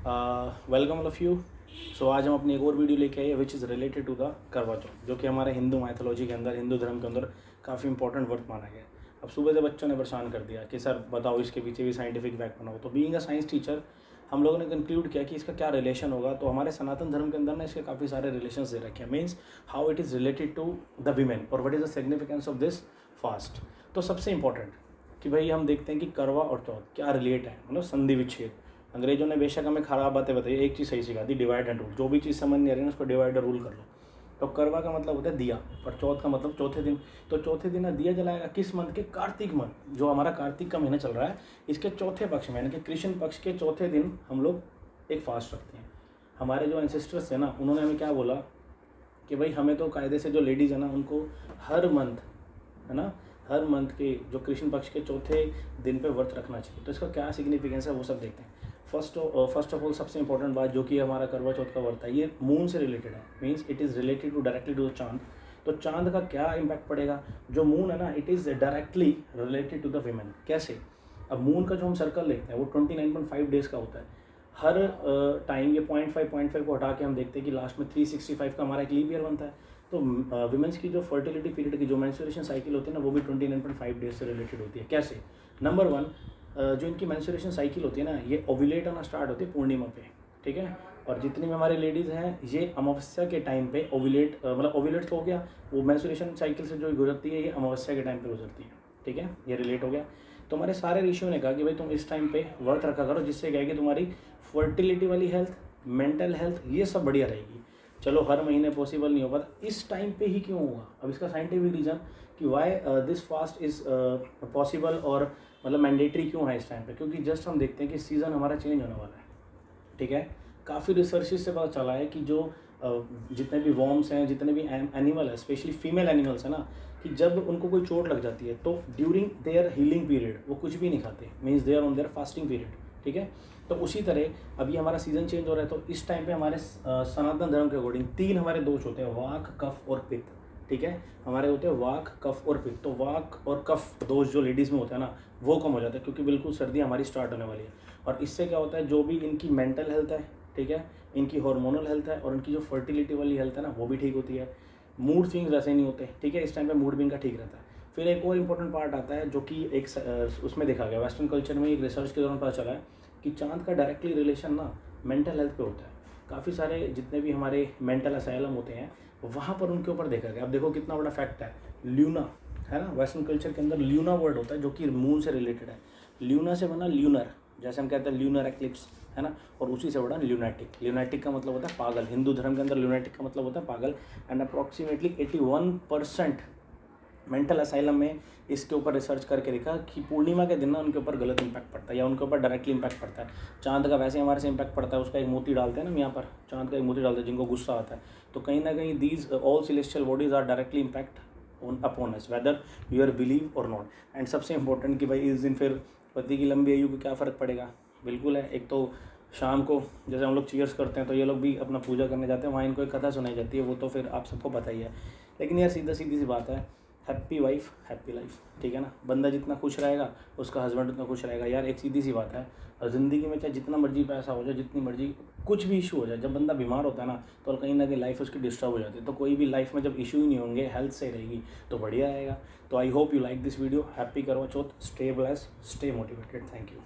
Welcome all of you. So आज हम अपनी एक और वीडियो लेके आए which is related to the Karva Chauth, जो कि हमारे हिंदू माइथोलॉजी के अंदर, हिंदू धर्म के अंदर काफ़ी इंपॉर्टेंट वर्त माना गया है। अब सुबह से बच्चों ने परेशान कर दिया कि सर बताओ इसके पीछे भी साइंटिफिक फैक्ट बनाओ। तो बीइंग अ साइंस टीचर हम लोगों ने कंक्लूड किया कि इसका क्या रिलेशन होगा। तो हमारे सनातन धर्म के अंदर ना इसके काफ़ी सारे रिलेशंस दे रखे हैं, means how it is related to the women और what is the significance of this fast. तो सबसे इंपॉर्टेंट कि भाई हम देखते हैं कि करवा और चौथ क्या रिलेट है, मतलब संधि विच्छेद। अंग्रेजों ने बेशक हमें खराब बातें बताई, एक चीज़ सही सिखा दी, डिवाइड एंड रूल। जो भी चीज़ समझ नहीं आ रही है उसको डिवाइड और रूल कर लो। तो करवा का मतलब होता है दिया और चौथ का मतलब चौथे दिन। तो चौथे दिन दिया जलाएगा किस मंथ के? कार्तिक मंथ, जो हमारा कार्तिक का महीना चल रहा है, इसके चौथे पक्ष में, यानी कि कृष्ण पक्ष के चौथे दिन हम लोग एक फास्ट रखते हैं। हमारे जो एंसेस्टर्स थे ना, उन्होंने हमें क्या बोला कि भाई हमें तो कायदे से जो लेडीज़ है ना उनको हर मंथ, है ना, हर मंथ के जो कृष्ण पक्ष के चौथे दिन पे व्रत रखना चाहिए। तो इसका क्या सिग्निफिकेंस है वो सब देखते हैं। फर्स्ट ऑफ ऑल सबसे इंपॉर्टेंट बात जो कि हमारा करवा चौथ का व्रत है, ये मून से रिलेटेड है, means it is related to directly to the चांद। तो चांद का क्या इम्पैक्ट पड़ेगा? जो मून है ना, it is directly related to the women. कैसे? अब मून का जो हम सर्कल देखते हैं वो 29.5 डेज़ का होता है। हर टाइम ये 0.5 को हटा के हम देखते हैं कि लास्ट में 365 का हमारा एक लीप ईयर बनता है। तो विमेंस की जो फर्टिलिटी पीरियड की जो मेंस्ट्रुएशन साइकिल होती है ना, वो भी 29.5 डेज से रिलेटेड होती है। कैसे? नंबर वन, जो इनकी मेंस्ट्रुएशन साइकिल होती है ना, ये ओव्यूलेट होना स्टार्ट होती है पूर्णिमा पे, ठीक है। और जितनी भी हमारी लेडीज़ हैं ये अमावस्या के टाइम पे ओव्यूलेट, मतलब ओव्यूलेट तो हो गया, वो मेंस्ट्रुएशन साइकिल से जो गुजरती है ये अमावस्या के टाइम पे गुजरती है, ठीक है, ये रिलेट हो गया। तो हमारे सारे ऋषियों ने कहा कि भाई तुम इस टाइम पे व्रत रखा करो, जिससे क्या है कि तुम्हारी फर्टिलिटी वाली हेल्थ, मेंटल हेल्थ, ये सब बढ़िया रहेगी। चलो हर महीने पॉसिबल नहीं होगा, इस टाइम पे ही क्यों होगा? अब इसका साइंटिफिक रीज़न कि why this fast is possible और मतलब मैंडेटरी क्यों है इस टाइम पे, क्योंकि जस्ट हम देखते हैं कि सीज़न हमारा चेंज होने वाला है, ठीक है। काफ़ी रिसर्चेस से पता चला है कि जो जितने भी वॉर्म्स हैं, जितने भी एनिमल है, स्पेशली फीमेल एनिमल्स है ना, कि जब उनको कोई चोट लग जाती है तो ड्यूरिंग देयर हीलिंग पीरियड वो कुछ भी नहीं खाते, means they are on their fasting period, ठीक है। तो उसी तरह अभी हमारा सीज़न चेंज हो रहा है, तो इस टाइम पे हमारे सनातन धर्म के अकॉर्डिंग 3 हमारे दोष होते हैं, वाक, कफ और पित्त, ठीक है। हमारे होते हैं वाक, कफ और पित्त। तो वाक और कफ दोष जो लेडीज़ में होता है ना, वो कम हो जाता है, क्योंकि बिल्कुल सर्दी हमारी स्टार्ट होने वाली है। और इससे क्या होता है, जो भी इनकी मेंटल हेल्थ है, ठीक है, इनकी हार्मोनल हेल्थ है और इनकी जो फर्टिलिटी वाली हेल्थ है ना, वो भी ठीक होती है। मूड स्विंग्स वैसे नहीं होते, ठीक है, इस टाइम पे मूड भी इनका ठीक रहता है। फिर एक और इम्पोर्टेंट पार्ट आता है जो कि एक उसमें देखा गया, वेस्टर्न कल्चर में एक रिसर्च के दौरान पता चला है कि चांद का डायरेक्टली रिलेशन ना मेंटल हेल्थ पे होता है। काफ़ी सारे जितने भी हमारे मेंटल असाइलम होते हैं वहाँ पर उनके ऊपर देखा गया। अब देखो कितना बड़ा फैक्ट है, ल्यूना है ना, वेस्टर्न कल्चर के अंदर ल्यूना वर्ड होता है जो कि मून से रिलेटेड है। ल्यूना से बना ल्यूनर, जैसे हम कहते हैं ल्यूनर एक्लिप्स, है ना, और उसी से बड़ा ल्यूनेटिक। ल्यूनेटिक का मतलब होता है पागल, हिंदू धर्म के अंदर ल्यूनेटिक का मतलब होता है पागल। एंड अप्रॉक्सीमेटली 81% मेंटल असाइलम में इसके ऊपर रिसर्च करके देखा कि पूर्णिमा के दिन ना उनके ऊपर गलत इंपैक्ट पड़ता है या उनके ऊपर डायरेक्टली इंपैक्ट पड़ता है। चांद का वैसे हमारे से इंपैक्ट पड़ता है, उसका एक मोती डालते हैं ना यहाँ पर, चांद का एक मोती डालते हैं जिनको गुस्सा आता है। तो कहीं ना कहीं these all celestial bodies are directly impact upon us, whether you are believe or not. And सबसे इंपॉर्टेंट कि भाई इस दिन फिर पति की लंबी आयु को क्या फ़र्क पड़ेगा? बिल्कुल है। एक तो शाम को जैसे हम लोग चीयर्स करते हैं तो ये लोग भी अपना पूजा करने जाते हैं, वहाँ इनको एक कथा सुनाई जाती है, वो तो फिर आप सबको पता ही है। लेकिन यार सीधी सी बात है, हैप्पी वाइफ हैप्पी लाइफ, ठीक है ना। बंदा जितना खुश रहेगा उसका हस्बैंड उतना खुश रहेगा। यार एक सीधी सी बात है, और ज़िंदगी में चाहे जितना मर्जी पैसा हो जाए, जितनी मर्जी कुछ भी इशू हो जाए, जब बंदा बीमार होता है ना तो कहीं ना कहीं लाइफ उसकी डिस्टर्ब हो जाती है। तो कोई भी लाइफ में जब इशू ही नहीं होंगे, हेल्थ सही रहेगी तो बढ़िया रहेगा। तो I hope you like this video. Happy Karva Chauth, stay blessed, stay motivated, thank you.